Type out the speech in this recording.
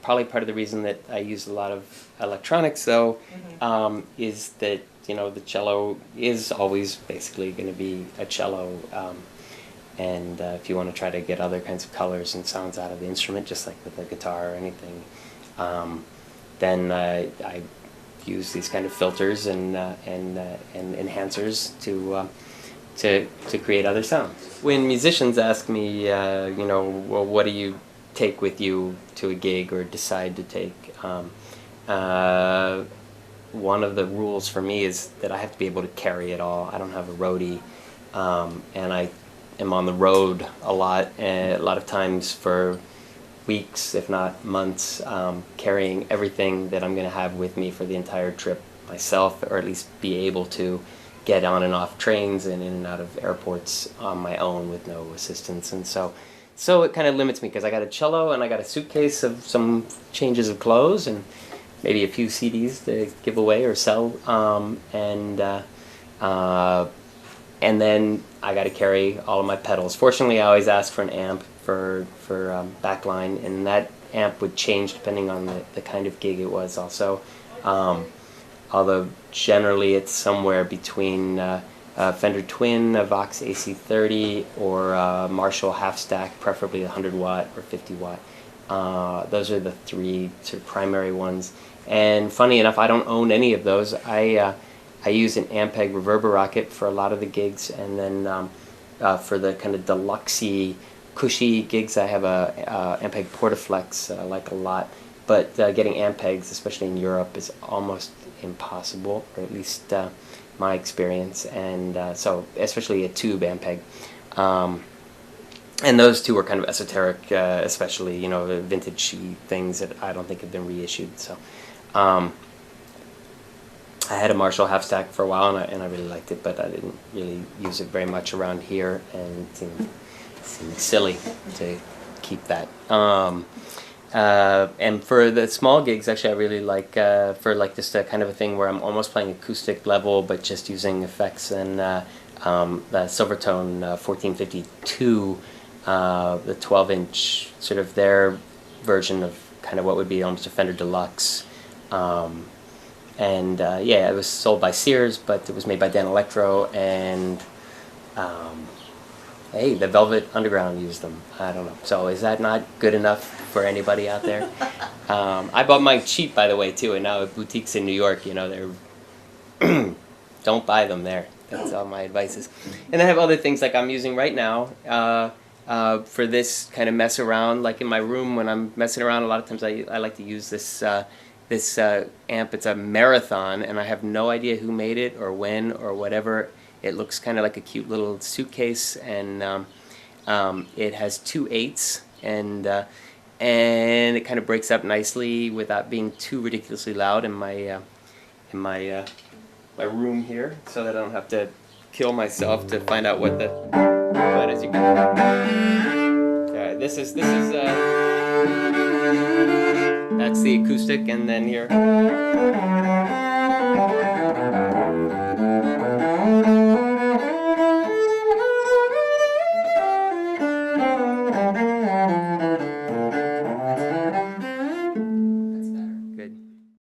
probably part of the reason that I use a lot of electronics, though, is that, you know, the cello is always basically going to be a cello. And if you want to try to get other kinds of colors and sounds out of the instrument, just like with a guitar or anything, then I use these kind of filters and enhancers to create other sounds. When musicians ask me, you know, well, what do you take with you to a gig or decide to take, one of the rules for me is that I have to be able to carry it all. I don't have a roadie, and I am on the road a lot of times for weeks, if not months, carrying everything that I'm going to have with me for the entire trip myself, or at least be able to get on and off trains and in and out of airports on my own with no assistance. And so it kind of limits me, because I got a cello and I got a suitcase of some changes of clothes and maybe a few CDs to give away or sell, and then I got to carry all of my pedals. Fortunately, I always ask for an amp for backline, and that amp would change depending on the kind of gig it was also. Although generally it's somewhere between Fender Twin, a Vox AC30, or Marshall half stack, preferably 100 watt or 50 watt. Those are the three sort of primary ones. And funny enough, I don't own any of those. I use an Ampeg Reverb Rocket for a lot of the gigs, and then for the kind of deluxe-y, cushy gigs, I have a Ampeg Portaflex I like a lot. But getting Ampegs, especially in Europe, is almost impossible, or at least my experience. And so, especially a tube Ampeg. And those two were kind of esoteric, especially, you know, vintage things that I don't think have been reissued. So I had a Marshall half stack for a while, and I really liked it, but I didn't really use it very much around here, and it seemed silly to keep that. And for the small gigs, actually, I really like, for like just a kind of a thing where I'm almost playing acoustic level, but just using effects, and the Silvertone 1452, the 12-inch, sort of their version of kind of what would be almost a Fender Deluxe. And yeah, it was sold by Sears, but it was made by Dan Electro, and hey, the Velvet Underground used them. I don't know. So is that not good enough for anybody out there? I bought mine cheap, by the way, too, and now at boutiques in New York, you know, they're don't buy them there. That's all my advice is. And I have other things like I'm using right now for this kind of mess around. Like in my room, when I'm messing around, a lot of times I like to use this this amp. It's a Marathon, and I have no idea who made it or when or whatever. It looks kind of like a cute little suitcase, and it has 2 8s, and it kind of breaks up nicely without being too ridiculously loud in my my room here, so that I don't have to kill myself to find out what the. But as you can, all right, this is that's the acoustic, and then here.